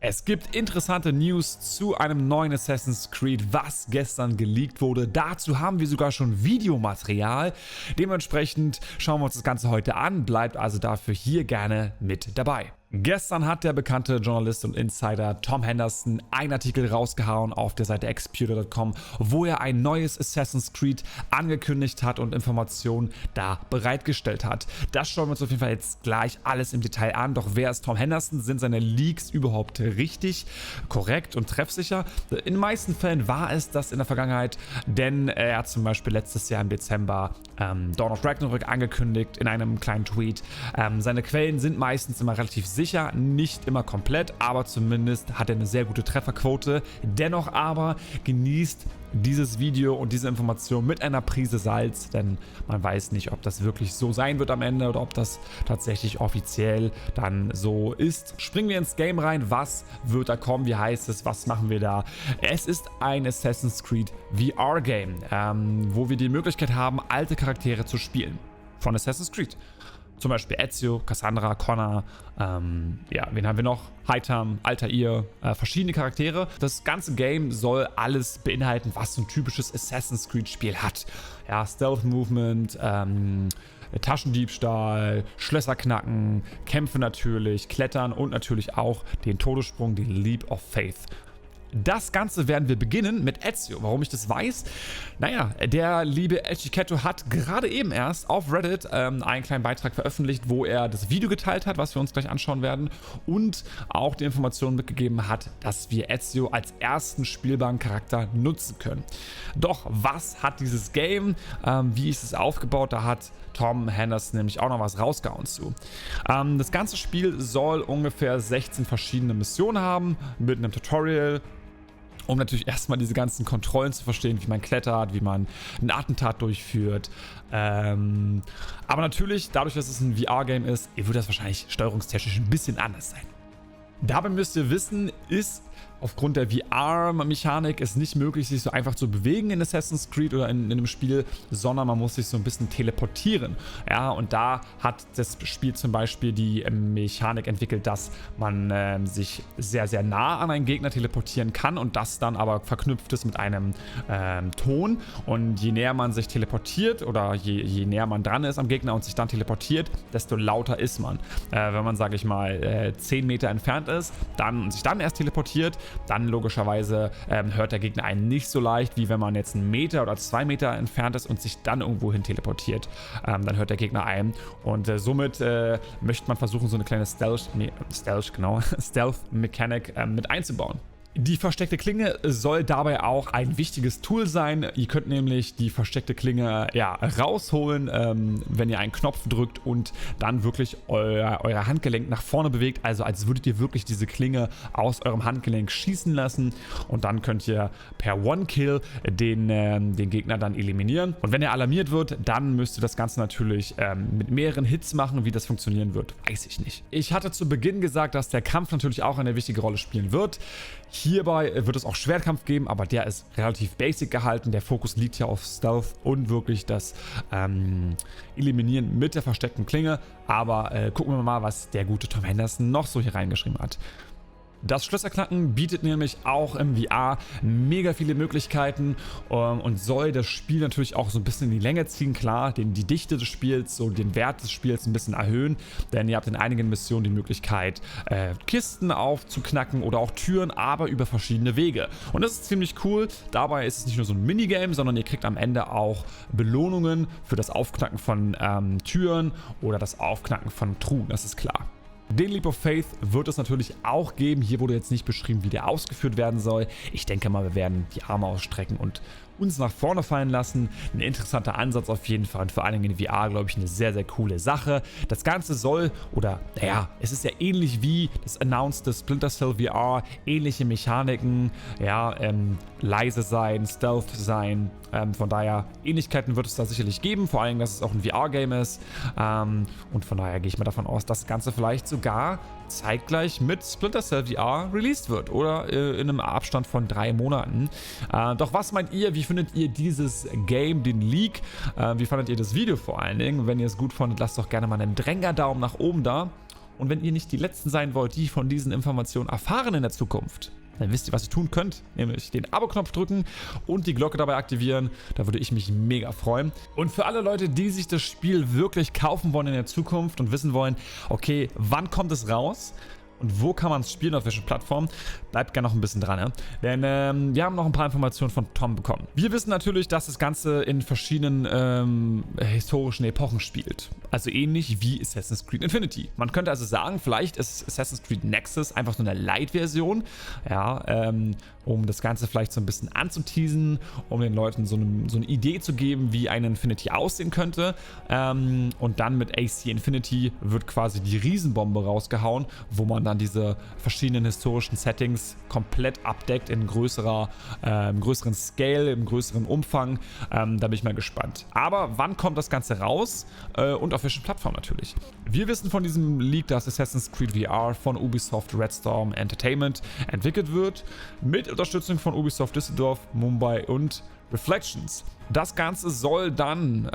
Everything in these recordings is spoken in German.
Es gibt interessante News zu einem neuen Assassin's Creed, was gestern geleakt wurde. Dazu haben wir sogar schon Videomaterial. Dementsprechend schauen wir uns das Ganze heute an. Bleibt also dafür hier gerne mit dabei. Gestern hat der bekannte Journalist und Insider Tom Henderson einen Artikel rausgehauen auf der Seite xputer.com, wo er ein neues Assassin's Creed angekündigt hat und Informationen da bereitgestellt hat. Das schauen wir uns auf jeden Fall jetzt gleich alles im Detail an. Doch wer ist Tom Henderson? Sind seine Leaks überhaupt richtig, korrekt und treffsicher? In den meisten Fällen war es das in der Vergangenheit, denn er hat zum Beispiel letztes Jahr im Dezember Dawn of Ragnarök angekündigt in einem kleinen Tweet. Seine Quellen sind meistens immer relativ sicher, nicht immer komplett, aber zumindest hat er eine sehr gute Trefferquote. Dennoch aber genießt dieses Video und diese Information mit einer Prise Salz, denn man weiß nicht, ob das wirklich so sein wird am Ende oder ob das tatsächlich offiziell dann so ist. Springen wir ins Game rein. Was wird da kommen? Wie heißt es? Was machen wir da? Es ist ein Assassin's Creed VR-Game, wo wir die Möglichkeit haben, alte Charaktere zu spielen von Assassin's Creed. Zum Beispiel Ezio, Cassandra, Connor, wen haben wir noch? Hytham, Altair, verschiedene Charaktere. Das ganze Game soll alles beinhalten, was so ein typisches Assassin's Creed Spiel hat. Ja, Stealth Movement, Taschendiebstahl, Schlösser knacken, Kämpfe natürlich, Klettern und natürlich auch den Todessprung, den Leap of Faith. Das Ganze werden wir beginnen mit Ezio. Warum ich das weiß? Naja, der liebe Echiketto hat gerade eben erst auf Reddit einen kleinen Beitrag veröffentlicht, wo er das Video geteilt hat, was wir uns gleich anschauen werden, und auch die Information mitgegeben hat, dass wir Ezio als ersten spielbaren Charakter nutzen können. Doch was hat dieses Game? Wie ist es aufgebaut? Da hat Tom Henderson nämlich auch noch was rausgehauen zu. Das ganze Spiel soll ungefähr 16 verschiedene Missionen haben, mit einem Tutorial, um natürlich erstmal diese ganzen Kontrollen zu verstehen, wie man klettert, wie man ein Attentat durchführt. Aber natürlich, dadurch, dass es ein VR-Game ist, wird das wahrscheinlich steuerungstechnisch ein bisschen anders sein. Dabei müsst ihr wissen, ist aufgrund der VR-Mechanik es nicht möglich, sich so einfach zu bewegen in Assassin's Creed oder in einem Spiel, sondern man muss sich so ein bisschen teleportieren. Ja, und da hat das Spiel zum Beispiel die Mechanik entwickelt, dass man sich sehr, sehr nah an einen Gegner teleportieren kann und das dann aber verknüpft ist mit einem Ton. Und je näher man sich teleportiert oder je näher man dran ist am Gegner und sich dann teleportiert, desto lauter ist man. Wenn man, sage ich mal, 10 Meter entfernt ist, und sich dann erst teleportiert, dann logischerweise hört der Gegner einen nicht so leicht, wie wenn man jetzt 1 Meter oder 2 Meter entfernt ist und sich dann irgendwo hin teleportiert. Dann hört der Gegner einen und somit möchte man versuchen, so eine kleine Stealth-Mechanik mit einzubauen. Die versteckte Klinge soll dabei auch ein wichtiges Tool sein. Ihr könnt nämlich die versteckte Klinge rausholen, wenn ihr einen Knopf drückt und dann wirklich euer Handgelenk nach vorne bewegt. Also als würdet ihr wirklich diese Klinge aus eurem Handgelenk schießen lassen. Und dann könnt ihr per One-Kill den Gegner dann eliminieren. Und wenn er alarmiert wird, dann müsst ihr das Ganze natürlich mit mehreren Hits machen. Wie das funktionieren wird, weiß ich nicht. Ich hatte zu Beginn gesagt, dass der Kampf natürlich auch eine wichtige Rolle spielen wird. Hierbei wird es auch Schwertkampf geben, aber der ist relativ basic gehalten. Der Fokus liegt ja auf Stealth und wirklich das Eliminieren mit der versteckten Klinge. Aber gucken wir mal, was der gute Tom Henderson noch so hier reingeschrieben hat. Das Schlösserknacken bietet nämlich auch im VR mega viele Möglichkeiten und soll das Spiel natürlich auch so ein bisschen in die Länge ziehen. Klar, die Dichte des Spiels, so den Wert des Spiels ein bisschen erhöhen, denn ihr habt in einigen Missionen die Möglichkeit, Kisten aufzuknacken oder auch Türen, aber über verschiedene Wege. Und das ist ziemlich cool. Dabei ist es nicht nur so ein Minigame, sondern ihr kriegt am Ende auch Belohnungen für das Aufknacken von Türen oder das Aufknacken von Truhen, das ist klar. Den Leap of Faith wird es natürlich auch geben. Hier wurde jetzt nicht beschrieben, wie der ausgeführt werden soll. Ich denke mal, wir werden die Arme ausstrecken und uns nach vorne fallen lassen. Ein interessanter Ansatz auf jeden Fall und vor allen Dingen in VR, glaube ich, eine sehr, sehr coole Sache. Das Ganze soll, es ist ja ähnlich wie das announced Splinter Cell VR, ähnliche Mechaniken, leise sein, Stealth sein. Von daher, Ähnlichkeiten wird es da sicherlich geben, vor allem, dass es auch ein VR-Game ist. Und von daher gehe ich mal davon aus, dass das Ganze vielleicht sogar zeitgleich mit Splinter Cell VR released wird oder in einem Abstand von 3 Monaten. Doch was meint ihr? Wie findet ihr dieses Game, den Leak? Wie fandet ihr das Video vor allen Dingen? Wenn ihr es gut fandet, lasst doch gerne mal einen Daumen nach oben da. Und wenn ihr nicht die Letzten sein wollt, die von diesen Informationen erfahren in der Zukunft, dann wisst ihr, was ihr tun könnt, nämlich den Abo-Knopf drücken und die Glocke dabei aktivieren. Da würde ich mich mega freuen. Und für alle Leute, die sich das Spiel wirklich kaufen wollen in der Zukunft und wissen wollen, okay, wann kommt es raus und wo kann man es spielen, auf welchen Plattformen, bleibt gerne noch ein bisschen dran. Ja? Denn wir haben noch ein paar Informationen von Tom bekommen. Wir wissen natürlich, dass das Ganze in verschiedenen historischen Epochen spielt. Also ähnlich wie Assassin's Creed Infinity. Man könnte also sagen, vielleicht ist Assassin's Creed Nexus einfach so eine Light-Version, ja, um das Ganze vielleicht so ein bisschen anzuteasen, um den Leuten so eine Idee zu geben, wie ein Infinity aussehen könnte. Und dann mit AC Infinity wird quasi die Riesenbombe rausgehauen, wo man dann diese verschiedenen historischen Settings komplett abdeckt in größeren Scale, im größeren Umfang. Da bin ich mal gespannt. Aber wann kommt das Ganze raus und auf welchen Plattformen natürlich? Wir wissen von diesem Leak, dass Assassin's Creed VR von Ubisoft Red Storm Entertainment entwickelt wird, mit Unterstützung von Ubisoft Düsseldorf, Mumbai und Reflections. Das Ganze soll dann,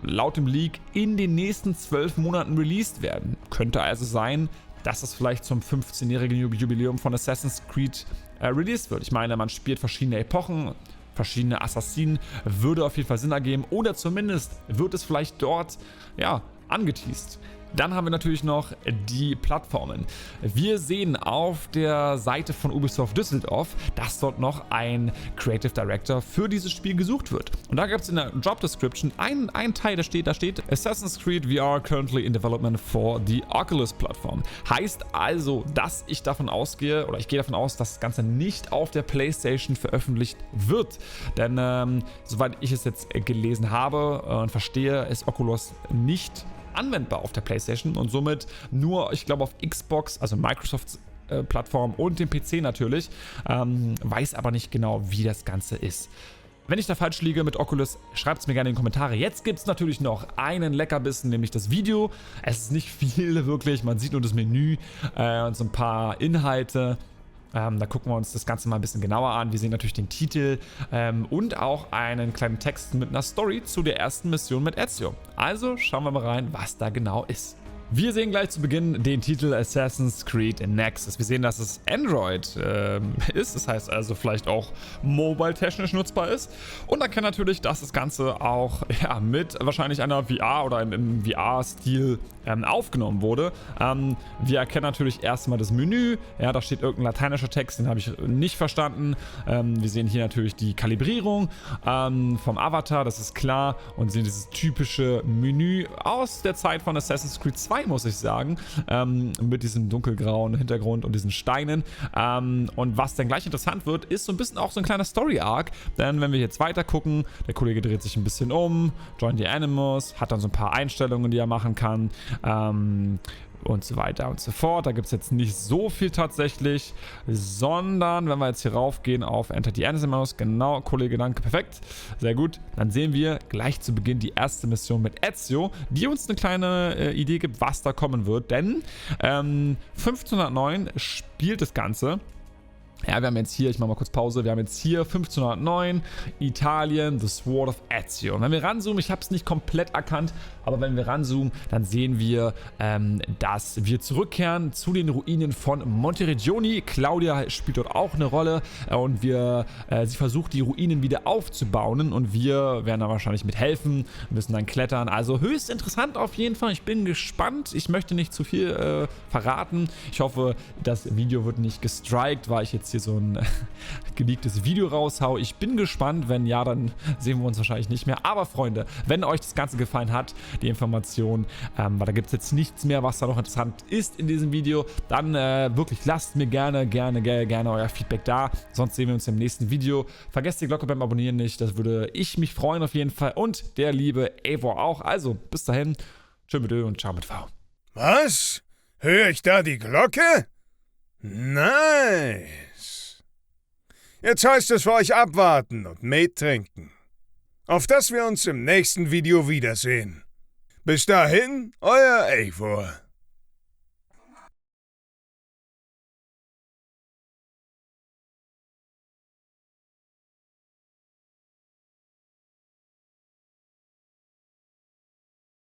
laut dem Leak in den nächsten 12 Monaten released werden. Könnte also sein, dass es vielleicht zum 15-jährigen Jubiläum von Assassin's Creed released wird. Ich meine, man spielt verschiedene Epochen, verschiedene Assassinen, würde auf jeden Fall Sinn ergeben oder zumindest wird es vielleicht dort, angeteased. Dann haben wir natürlich noch die Plattformen. Wir sehen auf der Seite von Ubisoft Düsseldorf, dass dort noch ein Creative Director für dieses Spiel gesucht wird. Und da gibt es in der Job Description einen Teil, da steht Assassin's Creed VR currently in development for the Oculus Plattform. Heißt also, dass ich gehe davon aus, dass das Ganze nicht auf der PlayStation veröffentlicht wird. Denn soweit ich es jetzt gelesen habe und verstehe, ist Oculus nicht anwendbar auf der PlayStation und somit nur, ich glaube, auf Xbox, also Microsofts Plattform und dem PC natürlich, weiß aber nicht genau, wie das Ganze ist. Wenn ich da falsch liege mit Oculus, schreibt es mir gerne in die Kommentare. Jetzt gibt es natürlich noch einen Leckerbissen, nämlich das Video. Es ist nicht viel wirklich, man sieht nur das Menü und so ein paar Inhalte. Da gucken wir uns das Ganze mal ein bisschen genauer an. Wir sehen natürlich den Titel und auch einen kleinen Text mit einer Story zu der ersten Mission mit Ezio. Also schauen wir mal rein, was da genau ist. Wir sehen gleich zu Beginn den Titel Assassin's Creed Nexus. Wir sehen, dass es Android ist, das heißt also vielleicht auch mobile-technisch nutzbar ist. Und erkennen natürlich, dass das Ganze auch mit wahrscheinlich einer VR oder im VR-Stil aufgenommen wurde. Wir erkennen natürlich erstmal das Menü. Ja, da steht irgendein lateinischer Text, den habe ich nicht verstanden. Wir sehen hier natürlich die Kalibrierung vom Avatar, das ist klar. Und sehen dieses typische Menü aus der Zeit von Assassin's Creed 2, muss ich sagen, mit diesem dunkelgrauen Hintergrund und diesen Steinen. Und was dann gleich interessant wird, ist so ein bisschen auch so ein kleiner Story-Arc, denn wenn wir jetzt weiter gucken, der Kollege dreht sich ein bisschen um, join the Animals, hat dann so ein paar Einstellungen, die er machen kann, und so weiter und so fort. Da gibt es jetzt nicht so viel tatsächlich, sondern wenn wir jetzt hier raufgehen auf Enter the Animals, genau, Kollege, danke, perfekt, sehr gut, dann sehen wir gleich zu Beginn die erste Mission mit Ezio, die uns eine kleine Idee gibt, was da kommen wird, denn 1509 spielt das Ganze. Ja, wir haben jetzt hier, ich mache mal kurz Pause, wir haben jetzt hier 1509, Italien, The Sword of Ezio. Und wenn wir ranzoomen, ich habe es nicht komplett erkannt, aber wenn wir ranzoomen, dann sehen wir, dass wir zurückkehren zu den Ruinen von Monteriggioni. Claudia spielt dort auch eine Rolle und sie versucht, die Ruinen wieder aufzubauen und wir werden da wahrscheinlich mithelfen, müssen dann klettern. Also höchst interessant auf jeden Fall. Ich bin gespannt. Ich möchte nicht zu viel verraten. Ich hoffe, das Video wird nicht gestrikt, weil ich jetzt hier so ein geleaktes Video raushau. Ich bin gespannt. Wenn ja, dann sehen wir uns wahrscheinlich nicht mehr. Aber Freunde, wenn euch das Ganze gefallen hat, die Information, weil da gibt es jetzt nichts mehr, was da noch interessant ist in diesem Video, dann wirklich lasst mir gerne euer Feedback da. Sonst sehen wir uns im nächsten Video. Vergesst die Glocke beim Abonnieren nicht. Das würde ich mich freuen auf jeden Fall. Und der liebe Eivor auch. Also, bis dahin. Tschö mit Ö und ciao mit V. Was? Höre ich da die Glocke? Nice. Jetzt heißt es für euch abwarten und Met trinken. Auf dass wir uns im nächsten Video wiedersehen. Bis dahin, euer Eivor.